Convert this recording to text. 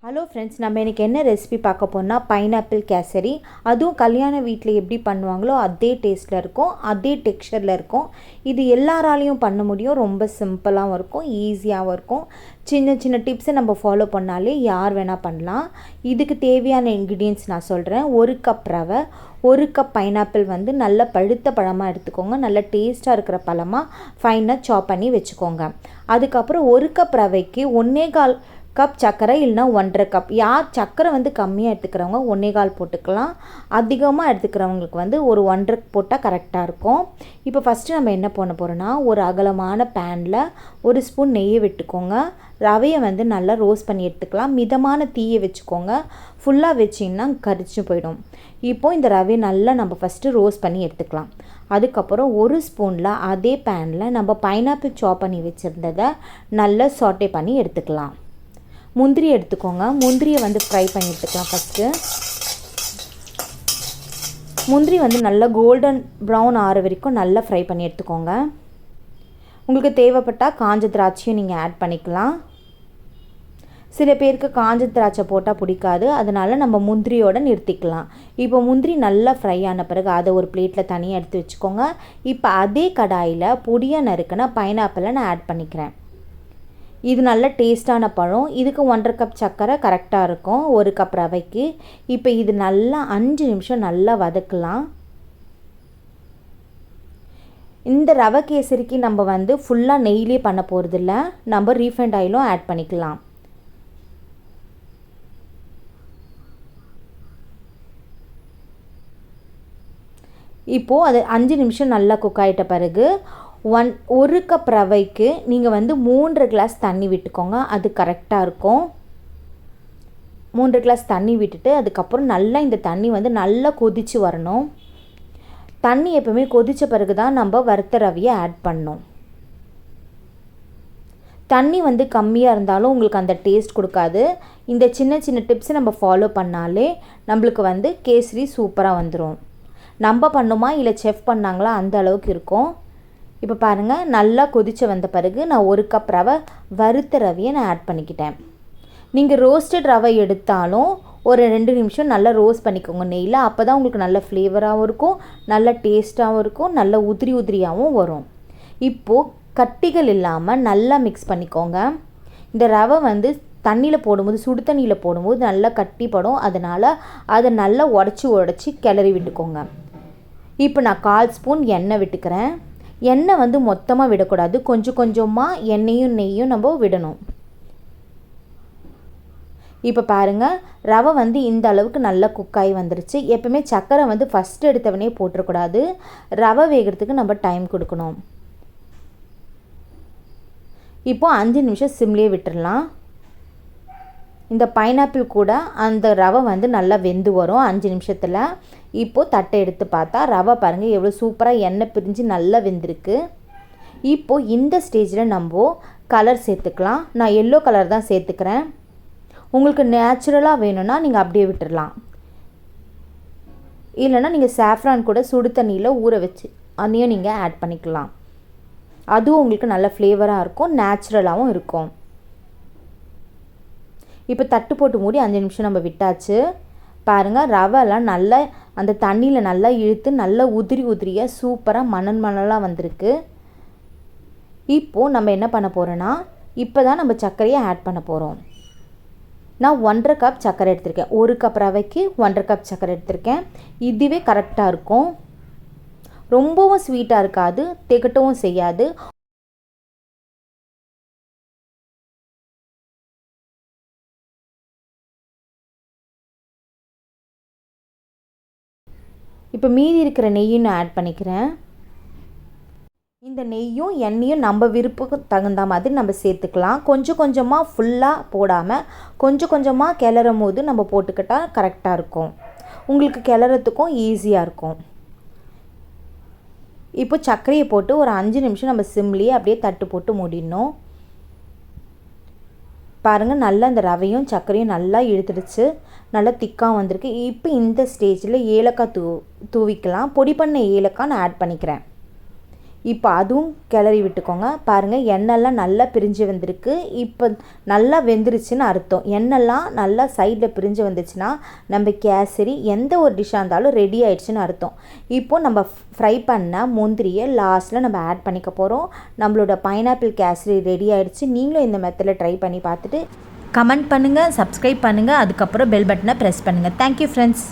Hello friends, நம்ம இன்றைக்கி என்ன ரெசிபி பார்க்க போனால் பைனாப்பிள் கேசரி. அதுவும் கல்யாண வீட்டில் எப்படி பண்ணுவாங்களோ அதே டேஸ்ட்டில் இருக்கும், அதே டெக்ஸ்சரில் இருக்கும். இது எல்லாராலையும் பண்ண முடியும். ரொம்ப சிம்பிளாகவும் இருக்கும், ஈஸியாகவும் இருக்கும். சின்ன சின்ன டிப்ஸை நம்ம ஃபாலோ பண்ணாலே யார் வேணால் பண்ணலாம். இதுக்கு தேவையான இன்க்ரீடியன்ட்ஸ் நான் சொல்கிறேன். 1 கப் ரவை, 1 கப் பைனாப்பிள் நல்ல பழுத்த பழமாக எடுத்துக்கோங்க. நல்ல டேஸ்ட்டாக இருக்கிற பழமாக ஃபைனாக சாப் பண்ணி வச்சுக்கோங்க. அதுக்கப்புறம் 1 கப் ரவைக்கு 1.25 கப் சர்க்கரை இல்லைனா 1.5 கப். யார் சர்க்கரை கம்மியாக எடுத்துக்கிறவங்க 1.25 போட்டுக்கலாம். அதிகமாக எடுத்துக்கிறவங்களுக்கு ஒரு 1.5 போட்டால் கரெக்டாக இருக்கும். இப்போ ஃபஸ்ட்டு நம்ம என்ன பண்ண போகிறோன்னா, ஒரு அகலமான பேனில் 1 ஸ்பூன் நெய்யை விட்டுக்கோங்க. ரவையை நல்லா ரோஸ்ட் பண்ணி எடுத்துக்கலாம். மிதமான தீயை வச்சுக்கோங்க. ஃபுல்லாக வச்சிங்கன்னா கரிச்சு போயிடும். இப்போது இந்த ரவையை நம்ம ஃபஸ்ட்டு ரோஸ்ட் பண்ணி எடுத்துக்கலாம். அதுக்கப்புறம் 1 ஸ்பூனில் அதே பேனில் நம்ம பைனாப்பிள் சாப் பண்ணி வச்சுருந்ததை நல்லா சாட்டே பண்ணி எடுத்துக்கலாம். முந்திரி எடுத்துக்கோங்க. முந்திரியை ஃப்ரை பண்ணி எடுத்துக்கலாம். ஃபஸ்ட்டு முந்திரி நல்லா கோல்டன் ப்ரௌன் ஆற வரைக்கும் நல்லா ஃப்ரை பண்ணி எடுத்துக்கோங்க. உங்களுக்கு தேவைப்பட்டால் காஞ்ச திராட்சையும் நீங்கள் ஆட் பண்ணிக்கலாம். சில பேருக்கு காஞ்ச திராட்சை போட்டால் பிடிக்காது, அதனால் நம்ம முந்திரியோடு நிறுத்திக்கலாம். இப்போ முந்திரி நல்லா ஃப்ரை ஆன பிறகு அதை ஒரு பிளேட்டில் தனியாக எடுத்து வச்சுக்கோங்க. இப்போ அதே கடாயில் பொடியாக நறுக்கின பைனாப்பிளை நான் ஆட் பண்ணிக்கிறேன். இது நல்ல டேஸ்டான பழம். இதுக்கு 1.5 கப் சர்க்கரை கரெக்டாக இருக்கும் 1 கப் ரவைக்கு. இப்போ இது நல்லா 5 நிமிஷம் நல்லா வதக்கலாம். இந்த ரவை கேசரிக்கு நம்ம ஃபுல்லாக நெய்யிலே பண்ண போகிறதில்ல, நம்ம ரீஃபைண்ட் ஆயிலும் ஆட் பண்ணிக்கலாம். இப்போது அது 5 நிமிஷம் நல்லா குக் ஆகிட்ட பிறகு 1 கப் ரவைக்கு நீங்கள் 3 கிளாஸ் தண்ணி விட்டுக்கோங்க. அது கரெக்டாக இருக்கும். 3 கிளாஸ் தண்ணி விட்டுட்டு அதுக்கப்புறம் நல்லா இந்த தண்ணி நல்லா கொதித்து வரணும். தண்ணி எப்போவுமே கொதித்த பிறகு தான் நம்ம வறுத்த ரவையை ஆட் பண்ணணும். தண்ணி கம்மியாக இருந்தாலும் உங்களுக்கு அந்த டேஸ்ட் கொடுக்காது. இந்த சின்ன சின்ன டிப்ஸை நம்ம ஃபாலோ பண்ணாலே நம்மளுக்கு கேசரி சூப்பராக வந்துடும். நம்ம பண்ணுமா இல்லை செஃப் பண்ணாங்களா அந்த அளவுக்கு இருக்கும். இப்போ பாருங்கள், நல்லா கொதித்து வந்த பிறகு நான் 1 கப் ரவை வறுத்த ரவையை நான் ஆட் பண்ணிக்கிட்டேன். நீங்கள் ரோஸ்டட் ரவை எடுத்தாலும் ஒரு 2 நிமிஷம் நல்லா ரோஸ்ட் பண்ணிக்கோங்க நெய்யில். அப்போ தான் உங்களுக்கு நல்ல ஃப்ளேவராகவும் இருக்கும், நல்ல டேஸ்ட்டாகவும் இருக்கும், நல்ல உதிரி உதிரியாகவும் வரும். இப்போது கட்டிகள் இல்லாமல் நல்லா மிக்ஸ் பண்ணிக்கோங்க. இந்த ரவை தண்ணியில் போடும்போது, சுடு தண்ணியில் போடும்போது நல்லா கட்டிப்படும். அதனால் அதை நல்லா உடச்சி கிளறி விட்டுக்கோங்க. இப்போ நான் 1/4 ஸ்பூன் எண்ணெய் விட்டுக்கிறேன். எண்ணெய் மொத்தமாக விடக்கூடாது, கொஞ்சம் கொஞ்சமாக எண்ணெயும் நெய்யும் நம்ம விடணும். இப்போ பாருங்கள், ரவை இந்த அளவுக்கு நல்லா குக்காகி வந்துருச்சு. எப்பவுமே சர்க்கரை ஃபஸ்ட்டு எடுத்தவனே போட்டுறக்கூடாது. ரவை வேகிறதுக்கு நம்ம டைம் கொடுக்கணும். இப்போது 5 நிமிஷம் சிம்லேயே விட்டுடலாம். இந்த பைனாப்பிள் கூட அந்த ரவை நல்லா வெந்து வரும் 5 நிமிஷத்தில். இப்போது தட்டை எடுத்து பார்த்தா ரவை பாருங்கள் எவ்வளோ சூப்பராக எண்ணெய் பிரிஞ்சு நல்லா வெந்திருக்கு. இப்போது இந்த ஸ்டேஜில் நம்ம கலர் சேர்த்துக்கலாம். நான் எல்லோ கலர் தான் சேர்த்துக்கிறேன். உங்களுக்கு நேச்சுரலாக வேணும்னா நீங்கள் அப்படியே விட்டுடலாம். இல்லைனா நீங்கள் சாஃப்ரான் கூட சுடு தண்ணியில் ஊற வச்சு அதையும் நீங்கள் ஆட் பண்ணிக்கலாம். அதுவும் உங்களுக்கு நல்ல ஃப்ளேவராக இருக்கும், நேச்சுரலாகவும் இருக்கும். இப்போ தட்டு போட்டு மூடி 5 நிமிஷம் நம்ம விட்டாச்சு. பாருங்கள், ரவைலாம் நல்லா அந்த தண்ணியில் நல்லா இழுத்து நல்லா உதிரி உதிரியாக சூப்பராக மணலாக வந்திருக்கு. இப்போது நம்ம என்ன பண்ண போகிறோன்னா, இப்போ தான் நம்ம சர்க்கரையை ஆட் பண்ண போகிறோம். நான் 1.5 கப் சர்க்கரை எடுத்திருக்கேன். 1 கப் ரவைக்கு 1.5 கப் சர்க்கரை எடுத்திருக்கேன். இதுவே கரெக்டாக இருக்கும். ரொம்பவும் ஸ்வீட்டாக இருக்காது, திகட்டவும் செய்யாது. இப்போ மீதி இருக்கிற நெய்யும் நான் ஆட் பண்ணிக்கிறேன். இந்த நெய்யும் எண்ணெயும் நம்ம விருப்பத்துக்கு தகுந்த மாதிரி நம்ம சேர்த்துக்கலாம். கொஞ்சம் கொஞ்சமாக ஃபுல்லாக போடாமல் கொஞ்சம் கொஞ்சமாக கிளறும் போது நம்ம போட்டுக்கிட்டால் கரெக்டாக இருக்கும். உங்களுக்கு கிளறத்துக்கும் ஈஸியாக இருக்கும். இப்போ சர்க்கரையை போட்டு ஒரு 5 நிமிஷம் நம்ம சிம்லேயே அப்படியே தட்டு போட்டு மூடிடணும். பாருங்கள், நல்லா இந்த ரவையும் சர்க்கரையும் நல்லா இழுத்துடுச்சு, நல்லா திக்காக வந்திருக்கு. இப்போ இந்த ஸ்டேஜில் ஏலக்காய் தூவிக்கலாம். பொடி பண்ண ஏலக்காய் நான் ஆட் பண்ணிக்கிறேன். இப்போ அதுவும் கிளறி விட்டுக்கோங்க. பாருங்கள் எண்ணெய்லாம் நல்லா பிரிஞ்சு வந்திருக்கு. இப்போ நல்லா வெந்துருச்சுன்னு அர்த்தம். எண்ணெய்லாம் நல்லா சைடில் பிரிஞ்சு வந்துச்சுன்னா நம்ம கேசரி எந்த ஒரு டிஷ்ஷாக இருந்தாலும் ரெடி ஆயிடுச்சுன்னு அர்த்தம். இப்போது நம்ம ஃப்ரை பண்ண முந்திரியை லாஸ்ட்டில் நம்ம ஆட் பண்ணிக்க போகிறோம். நம்மளோட பைனாப்பிள் கேசரி ரெடி ஆயிடுச்சு. நீங்களும் இந்த மெத்தடில் ட்ரை பண்ணி பார்த்துட்டு கமெண்ட் பண்ணுங்கள், சப்ஸ்கிரைப் பண்ணுங்கள், அதுக்கப்புறம் பெல் பட்டனை ப்ரெஸ் பண்ணுங்கள். Thank you friends.